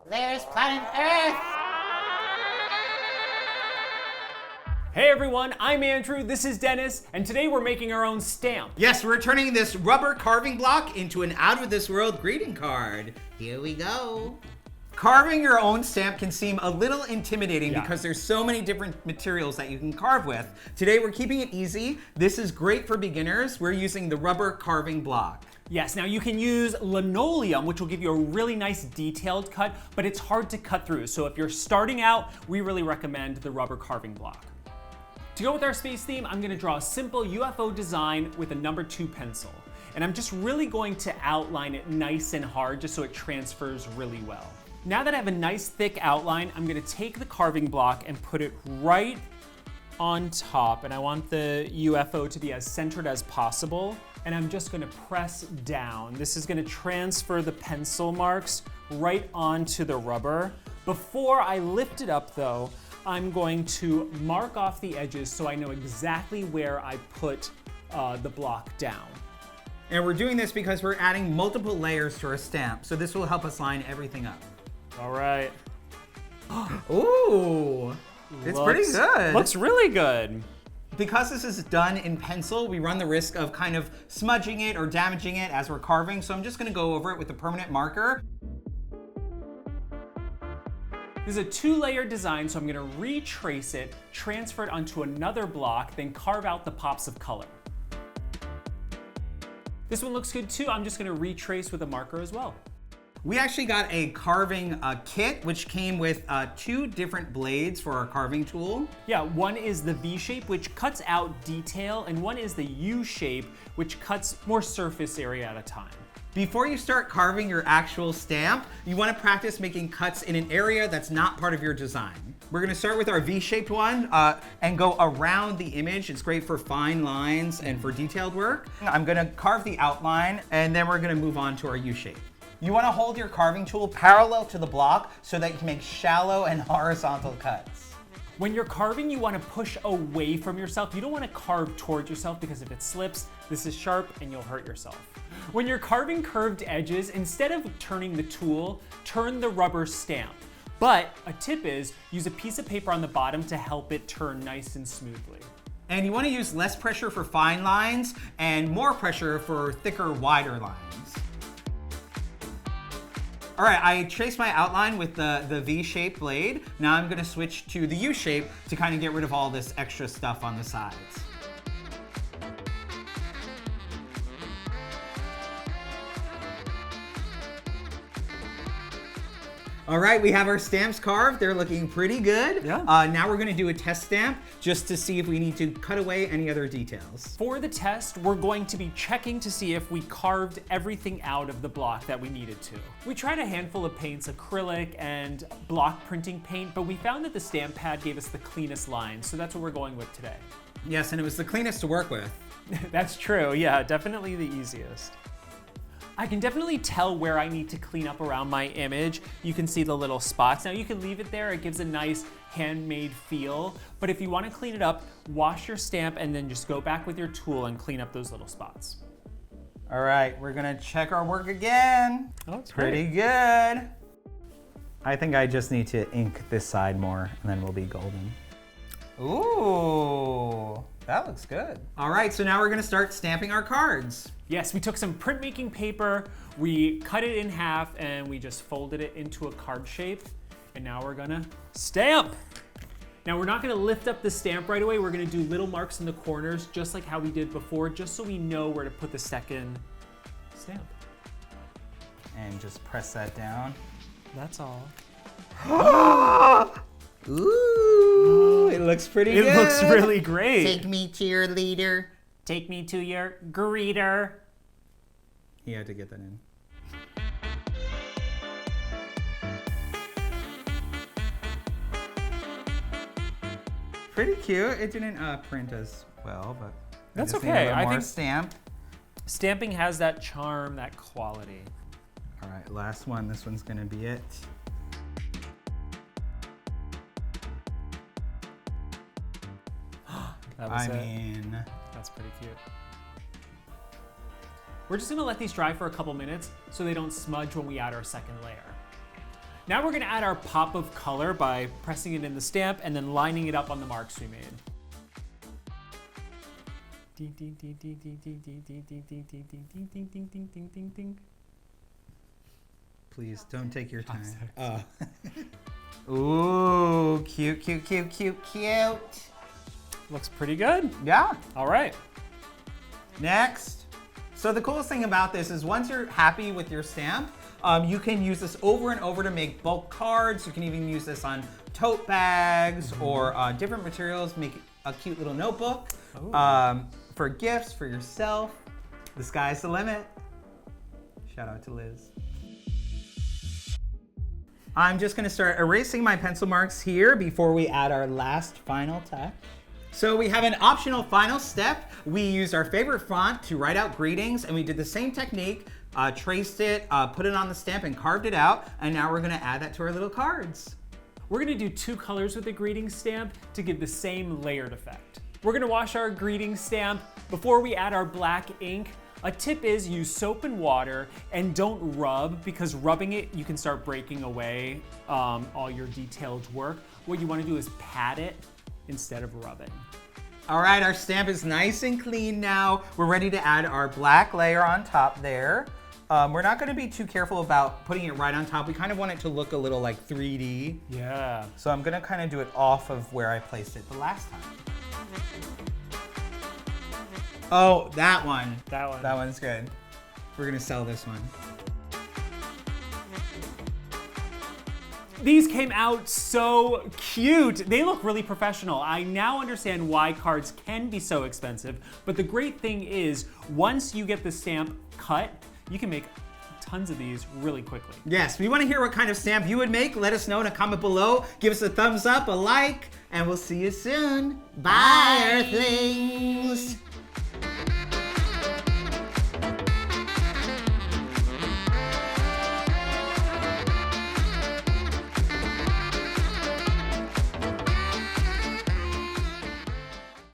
There's planet Earth! Hey everyone, I'm Andrew, this is Dennis, and today we're making our own stamp. Yes, we're turning this rubber carving block into an out-of-this-world greeting card. Here we go. Carving your own stamp can seem a little intimidating because there's so many different materials that you can carve with. Today we're keeping it easy. This is great for beginners. We're using the rubber carving block. Yes, now you can use linoleum, which will give you a really nice detailed cut, but it's hard to cut through. So if you're starting out, we really recommend the rubber carving block. To go with our space theme, I'm gonna draw a simple UFO design with a number 2 pencil. And I'm just really going to outline it nice and hard just so it transfers really well. Now that I have a nice thick outline, I'm gonna take the carving block and put it right on top. And I want the UFO to be as centered as possible. And I'm just gonna press down. This is gonna transfer the pencil marks right onto the rubber. Before I lift it up though, I'm going to mark off the edges so I know exactly where I put the block down. And we're doing this because we're adding multiple layers to our stamp, so this will help us line everything up. All right. Ooh, it's pretty good. Looks really good. Because this is done in pencil, we run the risk of kind of smudging it or damaging it as we're carving, so I'm just gonna go over it with a permanent marker. This is a 2-layer design, so I'm gonna retrace it, transfer it onto another block, then carve out the pops of color. This one looks good too. I'm just gonna retrace with a marker as well. We actually got a carving kit, which came with 2 different blades for our carving tool. Yeah, one is the V shape, which cuts out detail, and one is the U shape, which cuts more surface area at a time. Before you start carving your actual stamp, you want to practice making cuts in an area that's not part of your design. We're going to start with our V-shaped one and go around the image. It's great for fine lines and for detailed work. I'm going to carve the outline, and then we're going to move on to our U-shape. You want to hold your carving tool parallel to the block so that you can make shallow and horizontal cuts. When you're carving, you want to push away from yourself. You don't want to carve towards yourself because if it slips, this is sharp and you'll hurt yourself. When you're carving curved edges, instead of turning the tool, turn the rubber stamp. But a tip is, use a piece of paper on the bottom to help it turn nice and smoothly. And you want to use less pressure for fine lines and more pressure for thicker, wider lines. All right, I traced my outline with the V-shaped blade. Now I'm gonna switch to the U-shape to kind of get rid of all this extra stuff on the sides. All right, we have our stamps carved. They're looking pretty good. Yeah. Now we're gonna do a test stamp just to see if we need to cut away any other details. For the test, we're going to be checking to see if we carved everything out of the block that we needed to. We tried a handful of paints, acrylic and block printing paint, but we found that the stamp pad gave us the cleanest lines, so that's what we're going with today. Yes, and it was the cleanest to work with. That's true, yeah, definitely the easiest. I can definitely tell where I need to clean up around my image. You can see the little spots. Now you can leave it there, it gives a nice handmade feel, but if you want to clean it up, wash your stamp and then just go back with your tool and clean up those little spots. All right, we're gonna check our work again. Oh, it's pretty good. I think I just need to ink this side more and then we'll be golden. Ooh, that looks good. All right, so now we're gonna start stamping our cards. Yes, we took some printmaking paper, we cut it in half, and we just folded it into a card shape. And now we're gonna stamp. Now we're not gonna lift up the stamp right away. We're gonna do little marks in the corners, just like how we did before, just so we know where to put the second stamp. And just press that down. That's all. Ooh, it looks pretty good. It looks really great. Take me to your leader. Take me to your greeter. He had to get that in. Pretty cute. It didn't print as well, but that's I just okay. Need a I more think stamp. Stamping has that charm, that quality. All right, last one. This one's gonna be it. That was I mean, that's pretty cute. We're just gonna let these dry for a couple minutes so they don't smudge when we add our second layer. Now we're gonna add our pop of color by pressing it in the stamp and then lining it up on the marks we made. Please don't take your time. Ooh, cute, cute, cute, cute, cute. Looks pretty good. Yeah. All right. Next. So the coolest thing about this is once you're happy with your stamp, you can use this over and over to make bulk cards. You can even use this on tote bags or different materials, make a cute little notebook for gifts, for yourself. The sky's the limit. Shout out to Liz. I'm just gonna start erasing my pencil marks here before we add our last final touch. So we have an optional final step. We used our favorite font to write out greetings, and we did the same technique, traced it, put it on the stamp and carved it out, and now we're gonna add that to our little cards. We're gonna do 2 colors with the greeting stamp to give the same layered effect. We're gonna wash our greeting stamp before we add our black ink. A tip is use soap and water and don't rub, because rubbing it, you can start breaking away all your detailed work. What you wanna do is pat it instead of rubbing. All right, our stamp is nice and clean now. We're ready to add our black layer on top there. We're not gonna be too careful about putting it right on top. We kind of want it to look a little like 3D. Yeah. So I'm gonna kind of do it off of where I placed it the last time. Oh, that one. That one. That one's good. We're gonna sell this one. These came out so cute. They look really professional. I now understand why cards can be so expensive, but the great thing is once you get the stamp cut, you can make tons of these really quickly. Yes, we want to hear what kind of stamp you would make. Let us know in a comment below. Give us a thumbs up, a like, and we'll see you soon. Bye, Earthlings.